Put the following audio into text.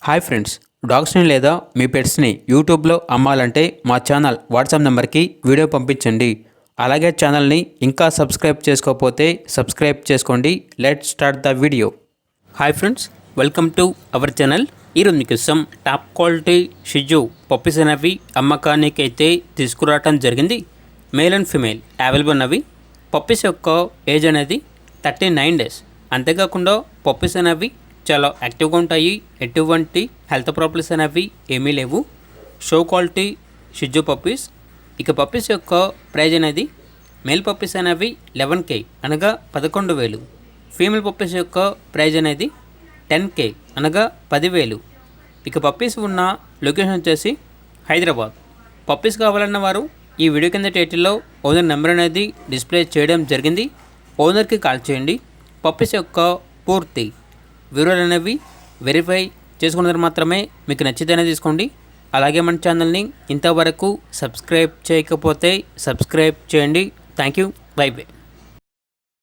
Hi friends, డాగ్స్ని లేదా మీ పెట్స్ని యూట్యూబ్లో అమ్మాలంటే మా ఛానల్ వాట్సాప్ నెంబర్కి వీడియో పంపించండి. అలాగే ఛానల్ని ఇంకా సబ్స్క్రైబ్ చేసుకోకపోతే సబ్స్క్రైబ్ చేసుకోండి. Let's start the video. Hi friends, welcome to our channel. ఈరోజు మీకోసం టాప్ క్వాలిటీ షిజు పప్పీస్ అనేవి అమ్మకానికి అయితే తీసుకురావటం జరిగింది. మేల్ అండ్ ఫిమేల్ అవైలబుల్ ఉన్నవి. పప్పీస్ యొక్క ఏజ్ అనేది 39 డేస్. అంతేకాకుండా పప్పీస్ అనేవి చాలా యాక్టివ్గా ఉంటాయి. ఎటువంటి హెల్త్ ప్రాబ్లమ్స్ అనేవి ఏమీ లేవు. షో క్వాలిటీ షిజు పప్పీస్. ఇక పప్పీస్ యొక్క ప్రైజ్ అనేది మేల్ పప్పీస్ అనేవి 11K అనగా 11,000. ఫీమేల్ పప్పీస్ యొక్క ప్రైజ్ అనేది 10K అనగా 10,000. ఇక పప్పీస్ ఉన్న లొకేషన్ వచ్చేసి హైదరాబాద్. పప్పీస్ కావాలన్న వారు ఈ వీడియో కింద టైటిల్లో ఓనర్ నెంబర్ అనేది డిస్ప్లే చేయడం జరిగింది. ఓనర్కి కాల్ చేయండి. పప్పీస్ యొక్క పూర్తి వివరాలు అనేవి వెరిఫై చేసుకున్న మాత్రమే మీకు నచ్చితేనే తీసుకోండి. అలాగే మన ఛానల్ని ఇంతవరకు సబ్స్క్రైబ్ చేయకపోతే సబ్స్క్రైబ్ చేయండి. Thank you. By by.